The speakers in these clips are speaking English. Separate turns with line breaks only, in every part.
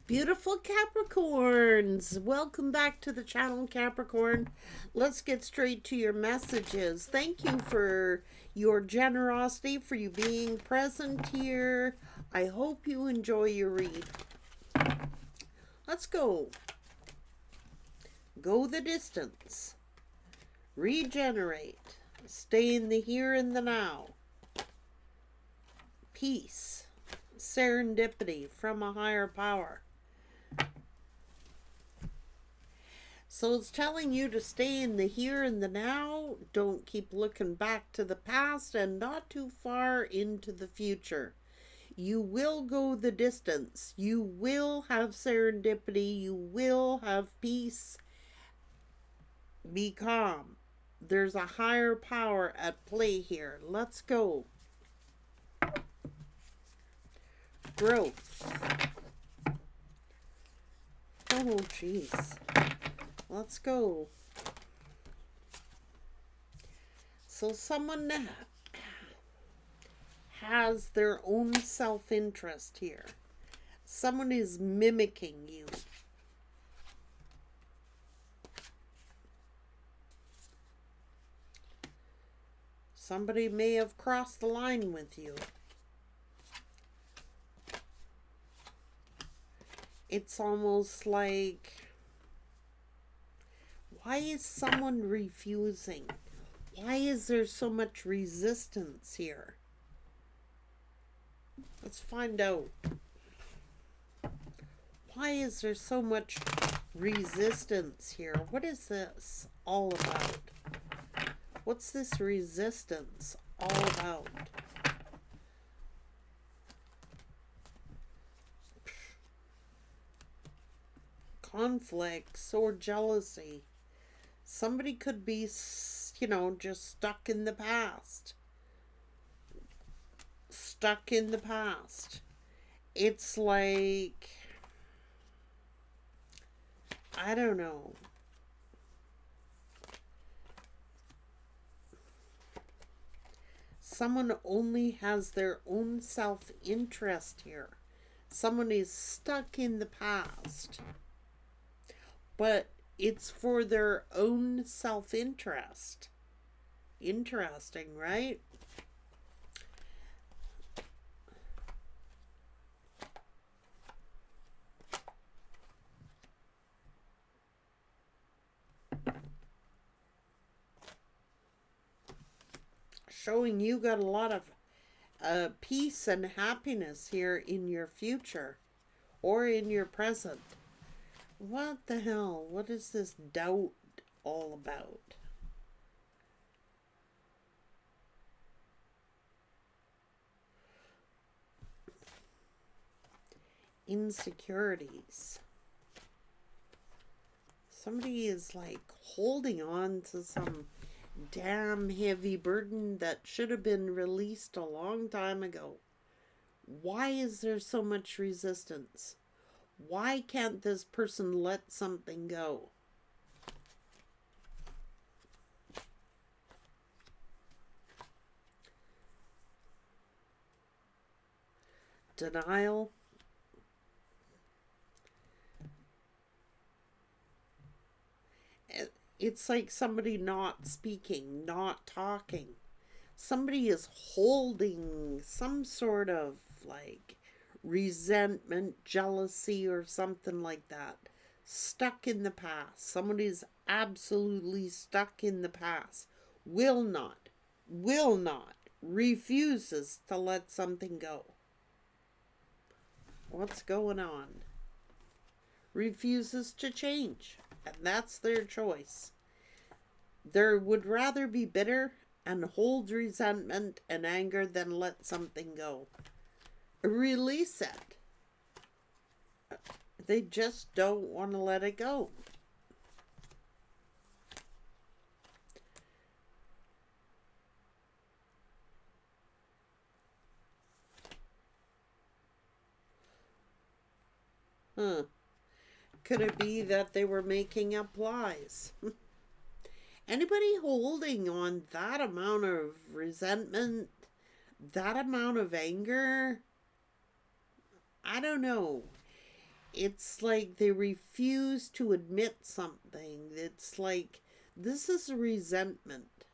Beautiful Capricorns, welcome back to the channel, Capricorn. Let's get straight to your messages. Thank you for your generosity, for you being present here. I hope you enjoy your read. Let's go. Go the distance. Regenerate. Stay in the here and the now. Peace. Serendipity from a higher power. So it's telling you to stay in the here and the now. Don't keep looking back to the past and not too far into the future. You will go the distance. You will have serendipity. You will have peace. Be calm. There's a higher power at play here. Let's go. Growth. Oh, jeez. Let's go. So someone has their own self-interest here. Someone is mimicking you. Somebody may have crossed the line with you. It's almost like, why is someone refusing? Why is there so much resistance here? Let's find out. Why is there so much resistance here? What is this all about? What's this resistance all about? Conflicts or jealousy. Somebody could be, just stuck in the past. Stuck in the past. It's like, I don't know. Someone only has their own self-interest here. Someone is stuck in the past. But it's for their own self-interest. Interesting, right? Showing you got a lot of peace and happiness here in your future or in your present. What the hell? What is this doubt all about? Insecurities. Somebody is like holding on to some damn heavy burden that should have been released a long time ago. Why is there so much resistance? Why can't this person let something go? Denial. It's like somebody not speaking, not talking. Somebody is holding some sort of like resentment, jealousy, or something like that. Stuck in the past. Somebody's absolutely stuck in the past. Will not, refuses to let something go. What's going on? Refuses to change. And that's their choice. They would rather be bitter and hold resentment and anger than let something go. Release it. They just don't want to let it go. Could it be that they were making up lies? Anybody holding on that amount of resentment, that amount of anger, I don't know. it's like they refuse to admit something. It's like this is resentment,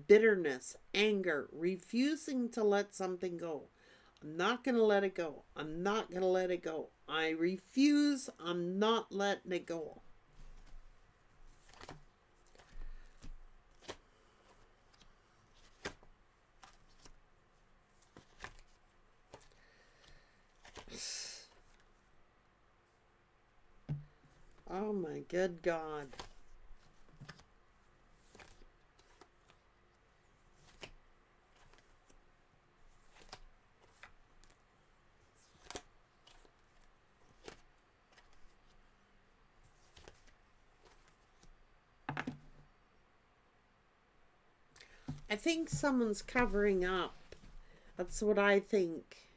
bitterness, anger, refusing to let something go. I'm not going to let it go. I'm not going to let it go. I refuse. I'm not letting it go. Oh my good God. I think someone's covering up. That's what I think.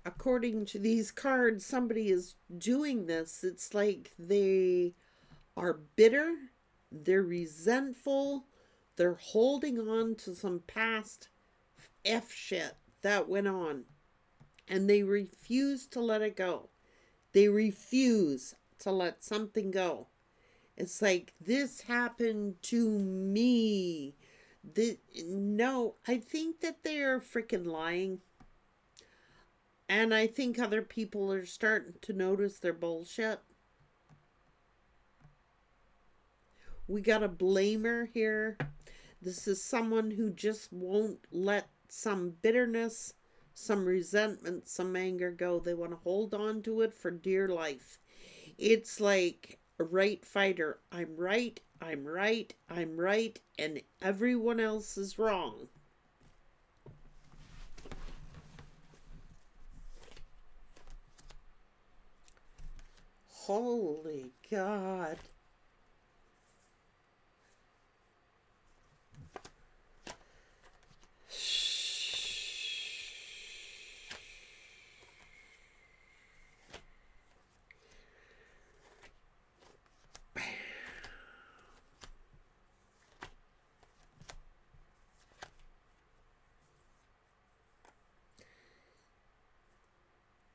According to these cards, somebody is doing this. It's like they are bitter, they're resentful, they're holding on to some past F shit that went on, and they refuse to let it go. They refuse to let something go. It's like, this happened to me. No, I think that they're freaking lying. And I think other people are starting to notice their bullshit. We got a blamer here. This is someone who just won't let some bitterness, some resentment, some anger go. They want to hold on to it for dear life. It's like a right fighter. I'm right, I'm right, I'm right, and everyone else is wrong. Holy God.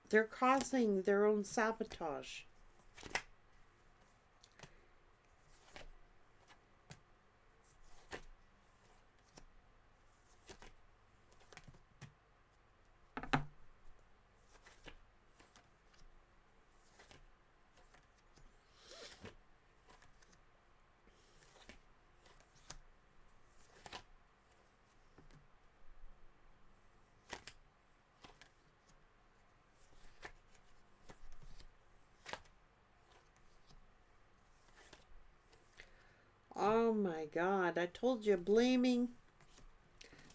They're causing their own sabotage. Oh my God, I told you, blaming.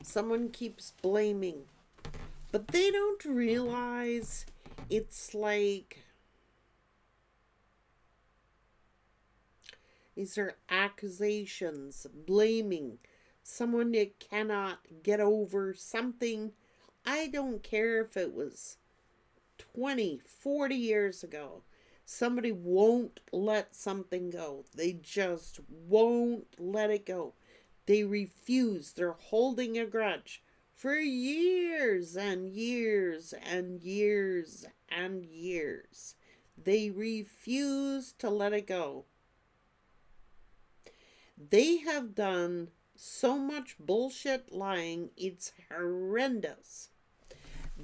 Someone keeps blaming. But they don't realize it's like these are accusations, blaming. Someone that cannot get over something. I don't care if it was 20, 40 years ago. Somebody won't let something go. They just won't let it go. They refuse. They're holding a grudge for years and years and years and years. They refuse to let it go. They have done so much bullshit lying, it's horrendous.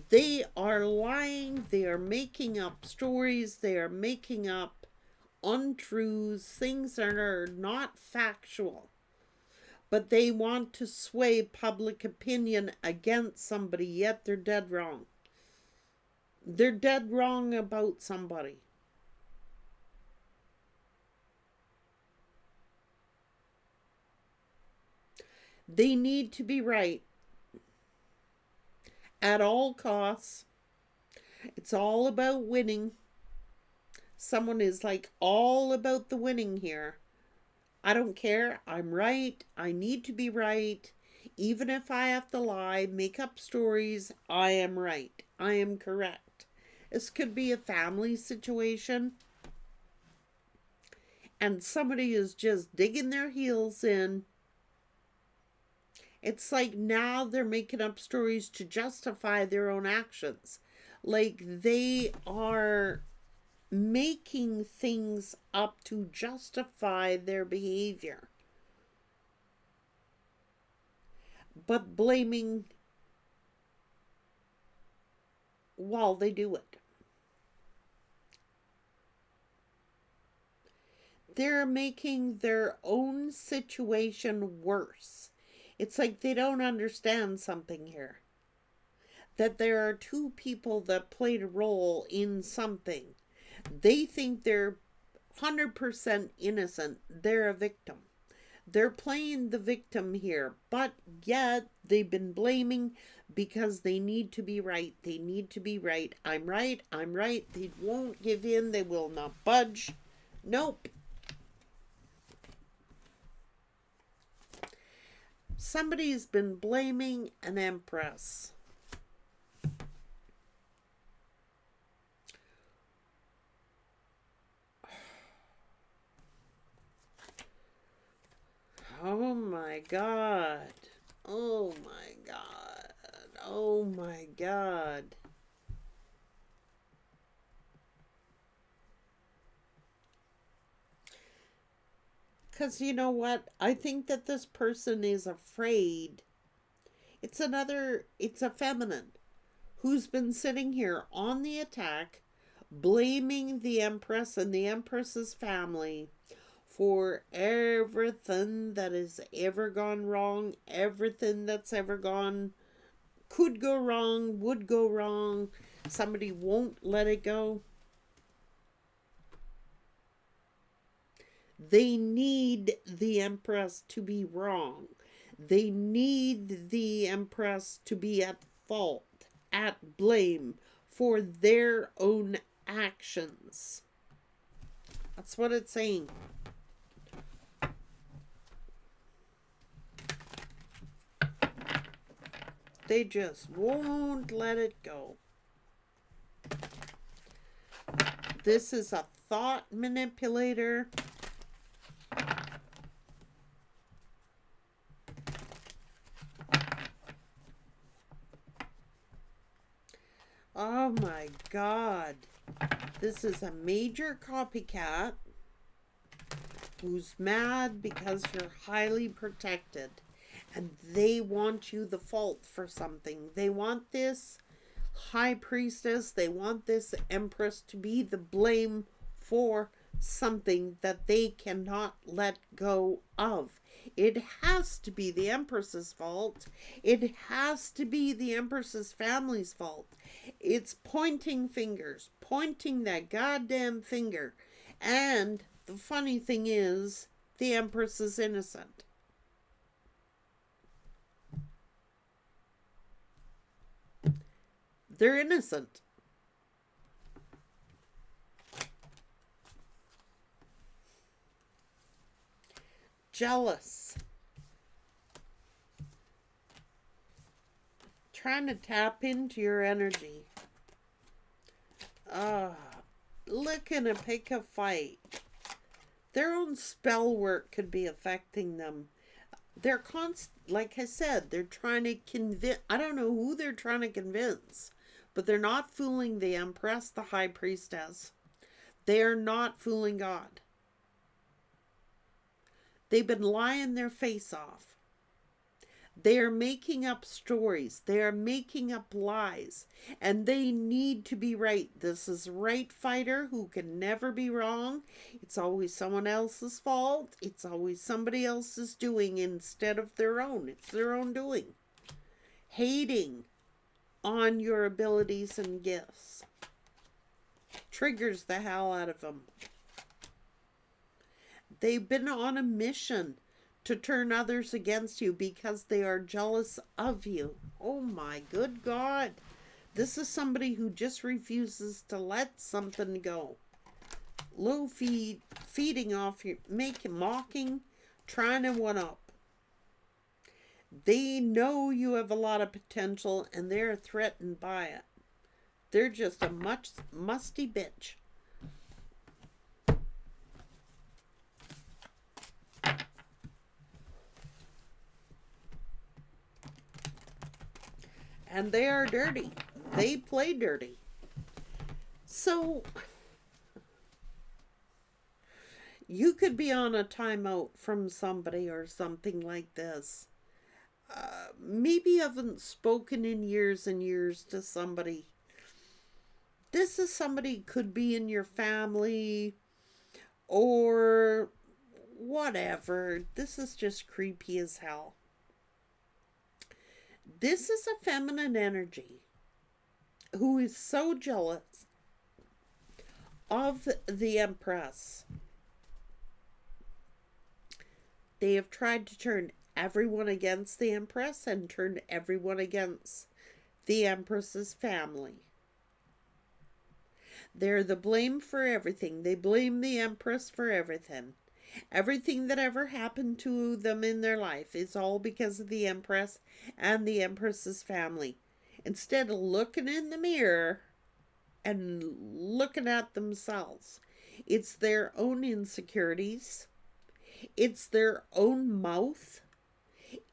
They are lying, they are making up stories, they are making up untruths, things that are not factual. But they want to sway public opinion against somebody, yet they're dead wrong. They're dead wrong about somebody. They need to be right at all costs. It's all about winning. Someone is like all about the winning here. I don't care. I'm right. I need to be right. Even if I have to lie, make up stories, I am right. I am correct. This could be a family situation. And somebody is just digging their heels in. It's like now they're making up stories to justify their own actions. Like they are making things up to justify their behavior, but blaming while they do it. They're making their own situation worse. It's like they don't understand something here. That there are two people that played a role in something. They think they're 100% innocent. They're a victim. They're playing the victim here, but yet they've been blaming because they need to be right. They need to be right. I'm right. I'm right. They won't give in. They will not budge. Nope. Somebody's been blaming an Empress. Oh my God. Oh my God. Oh my God. Because you know what? I think that this person is afraid. It's a feminine who's been sitting here on the attack, blaming the Empress and the Empress's family for everything that has ever gone wrong, everything that's ever could go wrong, would go wrong. Somebody won't let it go. They need the Empress to be wrong. They need the Empress to be at fault, at blame for their own actions. That's what it's saying. They just won't let it go. This is a thought manipulator. Oh my God. This is a major copycat who's mad because you're highly protected. And they want you the fault for something. They want this high priestess, they want this Empress to be the blame for something that they cannot let go of. It has to be the Empress's fault. It has to be the Empress's family's fault. It's pointing fingers, pointing that goddamn finger. And the funny thing is, the Empress is innocent. They're innocent. Jealous. Trying to tap into your energy. Looking to pick a fight. Their own spell work could be affecting them. They're like I said, they're trying to convince. I don't know who they're trying to convince, but they're not fooling the Empress, the High Priestess. They're not fooling God. They've been lying their face off. They are making up stories. They are making up lies. And they need to be right. This is right fighter who can never be wrong. It's always someone else's fault. It's always somebody else's doing instead of their own. It's their own doing. Hating on your abilities and gifts triggers the hell out of them. They've been on a mission to turn others against you because they are jealous of you. Oh my good God. This is somebody who just refuses to let something go. Low feeding off you, mocking, trying to one up. They know you have a lot of potential and they're threatened by it. They're just a musty bitch. And they are dirty. They play dirty. So, You could be on a timeout from somebody or something like this. Maybe you haven't spoken in years and years to somebody. This is somebody could be in your family or whatever. This is just creepy as hell. This is a feminine energy who is so jealous of the Empress. They have tried to turn everyone against the Empress and turn everyone against the Empress's family. They're the blame for everything. They blame the Empress for everything. Everything that ever happened to them in their life is all because of the Empress and the Empress's family. Instead of looking in the mirror and looking at themselves, it's their own insecurities. It's their own mouth.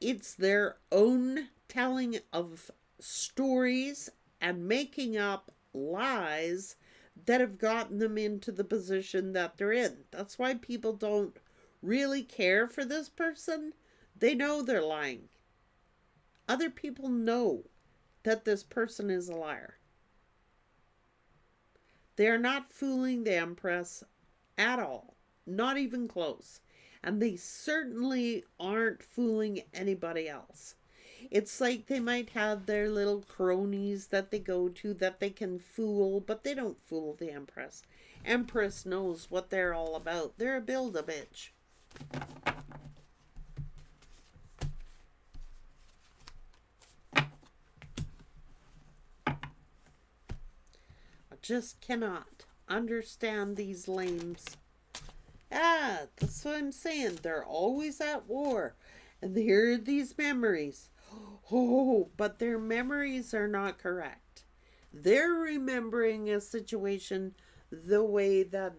It's their own telling of stories and making up lies that have gotten them into the position that they're in. That's why people don't really care for this person. They know they're lying. Other people know that this person is a liar. They're not fooling the Empress at all. Not even close. And they certainly aren't fooling anybody else. It's like they might have their little cronies that they go to that they can fool, but they don't fool the Empress. Empress knows what they're all about. They're a Build-A-Bitch. I just cannot understand these lames. That's what I'm saying. They're always at war. And here are these memories. Oh, but their memories are not correct. They're remembering a situation the way that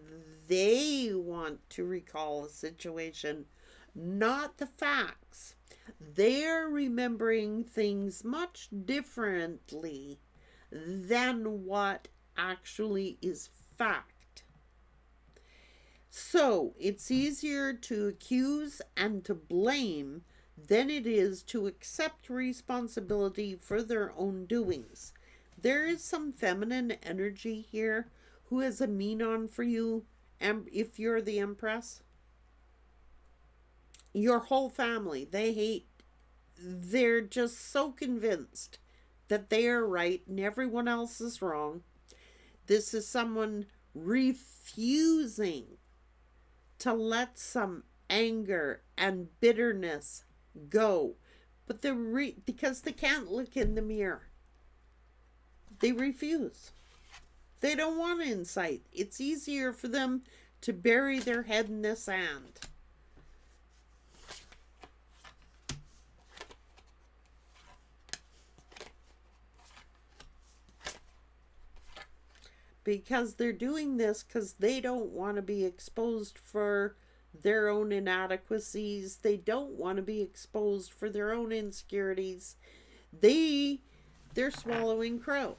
they want to recall a situation, not the facts. They're remembering things much differently than what actually is fact. So, it's easier to accuse and to blame than it is to accept responsibility for their own doings. There is some feminine energy here who has a mean on for you, and if you're the Empress. Your whole family, they're just so convinced that they are right and everyone else is wrong. This is someone refusing to let some anger and bitterness go. But because they can't look in the mirror. They refuse. They don't want insight. It's easier for them to bury their head in the sand. Because they're doing this because they don't want to be exposed for their own inadequacies. They don't want to be exposed for their own insecurities. They're swallowing crow.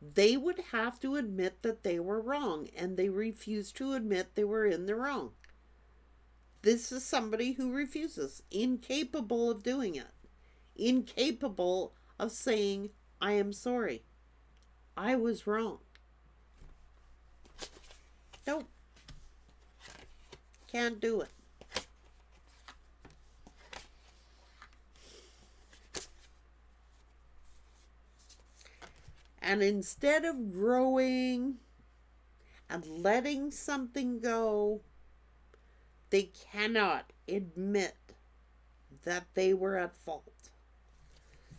They would have to admit that they were wrong, and they refuse to admit they were in the wrong. This is somebody who refuses, incapable of doing it, incapable of saying, I am sorry. I was wrong. Nope. Can't do it. And instead of growing and letting something go, they cannot admit that they were at fault.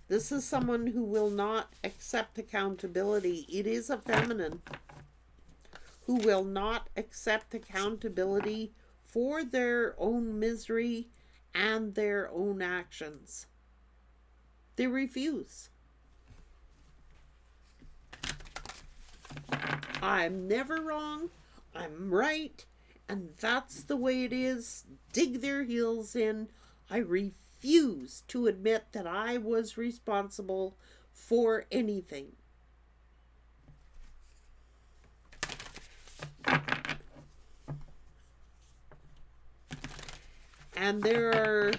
This is someone who will not accept accountability. It is a feminine who will not accept accountability for their own misery and their own actions. They refuse. I'm never wrong. I'm right. And that's the way it is. Dig their heels in. I refuse to admit that I was responsible for anything. And there are,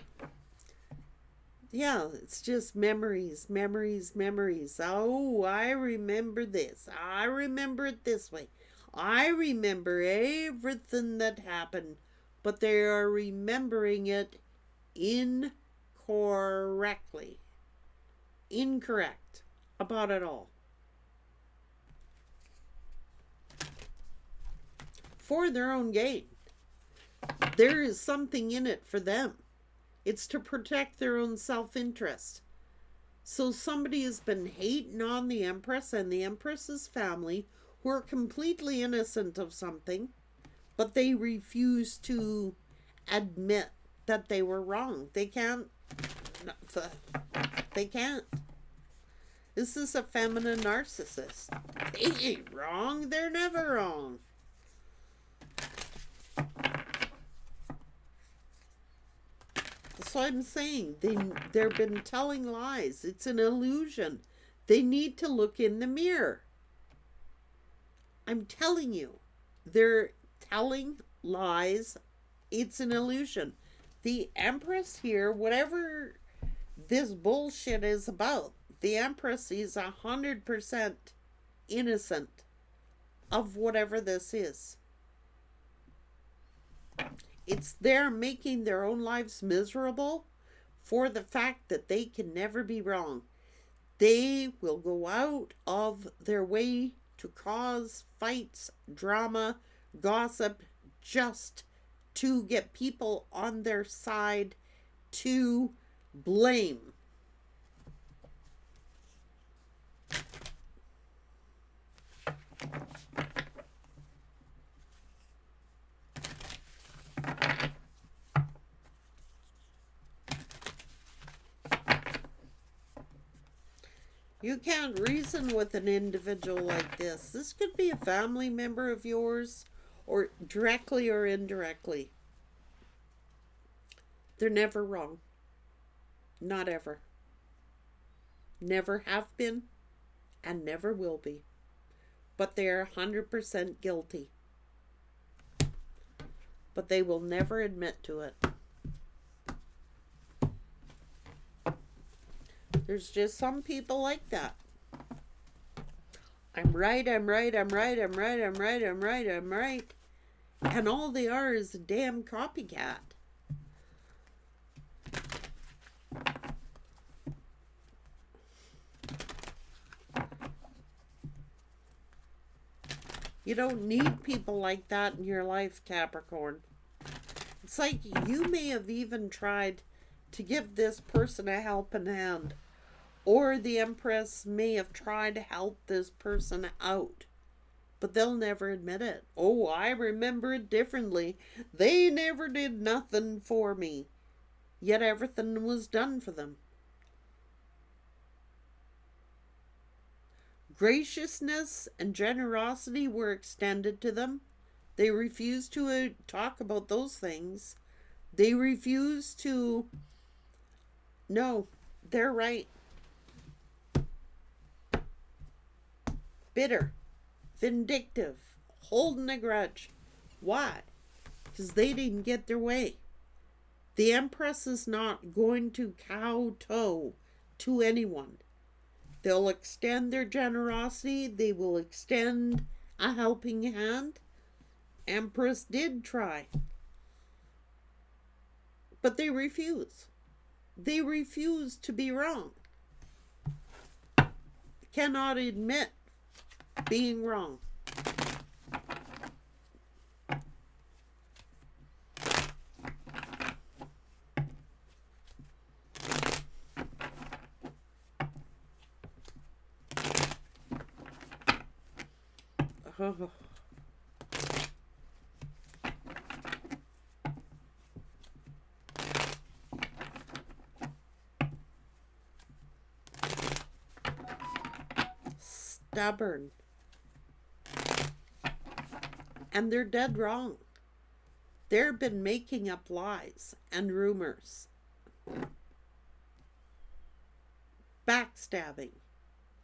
yeah, it's just memories, memories, memories. Oh, I remember this. I remember it this way. I remember everything that happened. But they are remembering it incorrectly. Incorrect about it all. For their own gain. There is something in it for them. It's to protect their own self-interest. So somebody has been hating on the Empress and the Empress's family, who are completely innocent of something, but they refuse to admit that they were wrong. They can't. They can't. This is a feminine narcissist. They ain't wrong. They're never wrong. That's what I'm saying. They've been telling lies. It's an illusion. They need to look in the mirror. I'm telling you. They're telling lies. It's an illusion. The Empress here, whatever this bullshit is about, the Empress is 100% innocent of whatever this is. It's they're making their own lives miserable for the fact that they can never be wrong. They will go out of their way to cause fights, drama, gossip, just to get people on their side to blame. You can't reason with an individual like this. This could be a family member of yours, or directly or indirectly. They're never wrong. Not ever. Never have been, and never will be. But they are 100% guilty. But they will never admit to it. There's just some people like that. I'm right, I'm right, I'm right, I'm right, I'm right, I'm right, I'm right. And all they are is a damn copycat. You don't need people like that in your life, Capricorn. It's like you may have even tried to give this person a helping hand. Or the Empress may have tried to help this person out. But they'll never admit it. Oh, I remember it differently. They never did nothing for me. Yet everything was done for them. Graciousness and generosity were extended to them. They refused to talk about those things. They refused to... No, they're right. Bitter, vindictive, holding a grudge. Why? Because they didn't get their way. The Empress is not going to kowtow to anyone. They'll extend their generosity. They will extend a helping hand. Empress did try. But they refuse. They refuse to be wrong. Cannot admit being wrong. Oh. Stubborn. And they're dead wrong. They've been making up lies and rumors. Backstabbing.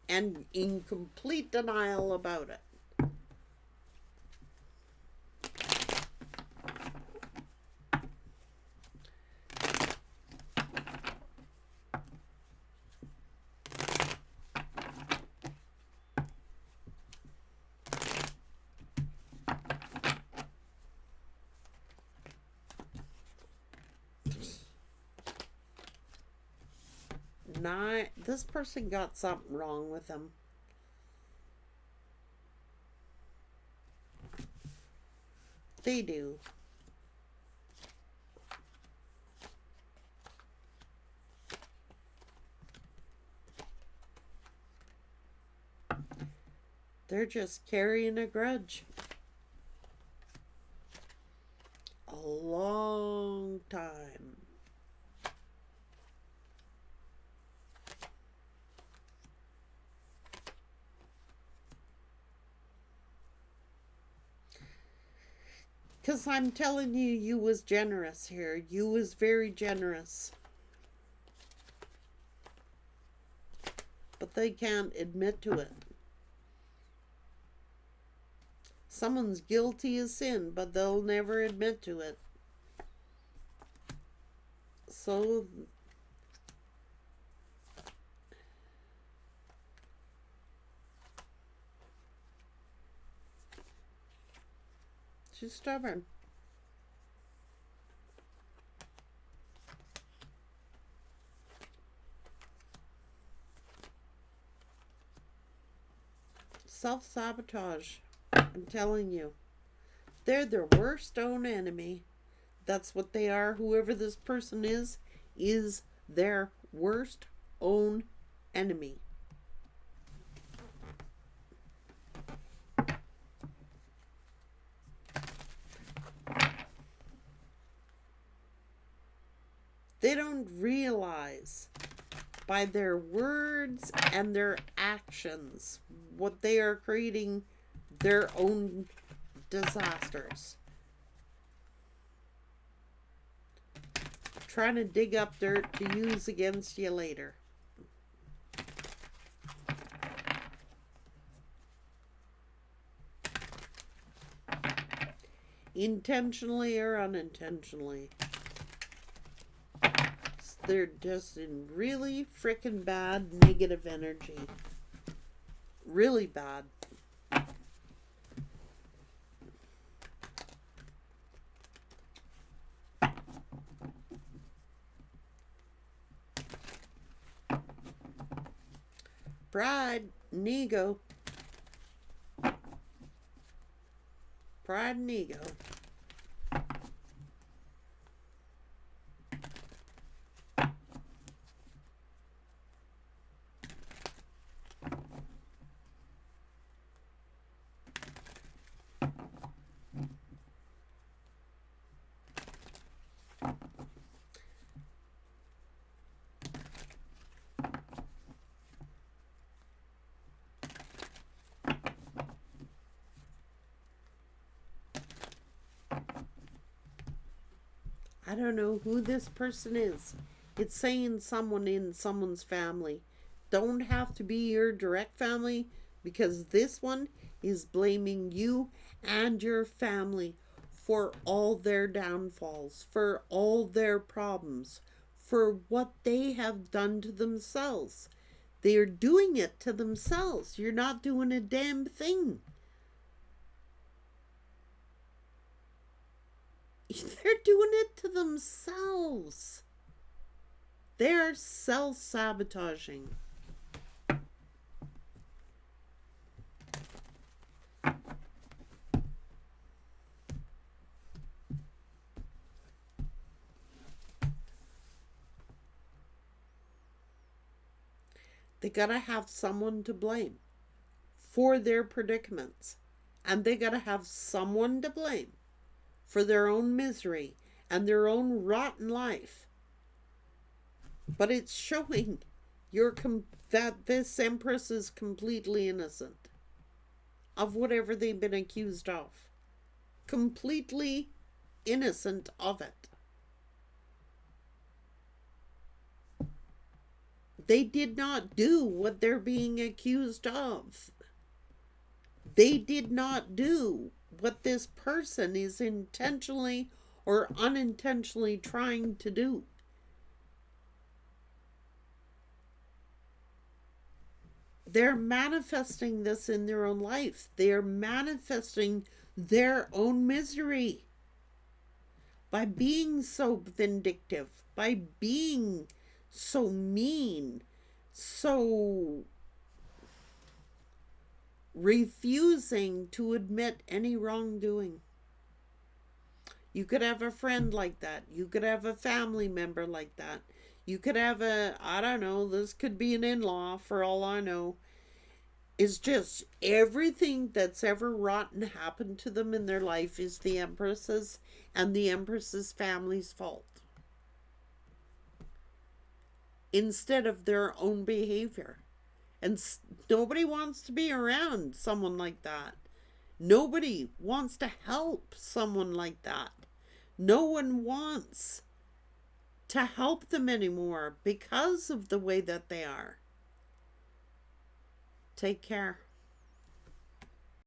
And in complete denial about it. This person got something wrong with them. They do. They're just carrying a grudge. A long time. Because I'm telling you, you was generous here. You was very generous. But they can't admit to it. Someone's guilty of sin, but they'll never admit to it. So she's stubborn. Self-sabotage. I'm telling you. They're their worst own enemy. That's what they are. Whoever this person is their worst own enemy. They don't realize by their words and their actions what they are creating their own disasters. Trying to dig up dirt to use against you later. Intentionally or unintentionally. They're just in really freaking bad negative energy. Really bad. Pride and ego. Pride and ego. I don't know who this person is. It's saying someone in someone's family. Don't have to be your direct family, because this one is blaming you and your family for all their downfalls, for all their problems, for what they have done to themselves. They are doing it to themselves. You're not doing a damn thing. They're doing it to themselves. They're self-sabotaging. They gotta have someone to blame for their predicaments. And they gotta have someone to blame for their own misery and their own rotten life. But it's showing that this Empress is completely innocent of whatever they've been accused of. Completely innocent of it. They did not do what they're being accused of. They did not do what this person is intentionally or unintentionally trying to do. They're manifesting this in their own life. They're manifesting their own misery by being so vindictive, by being so mean, So, refusing to admit any wrongdoing. You could have a friend like that. You could have a family member like that. You could have I don't know, this could be an in-law for all I know. It's just everything that's ever rotten happened to them in their life is the Empress's and the Empress's family's fault, instead of their own behavior. And nobody wants to be around someone like that. Nobody wants to help someone like that. No one wants to help them anymore because of the way that they are. Take care.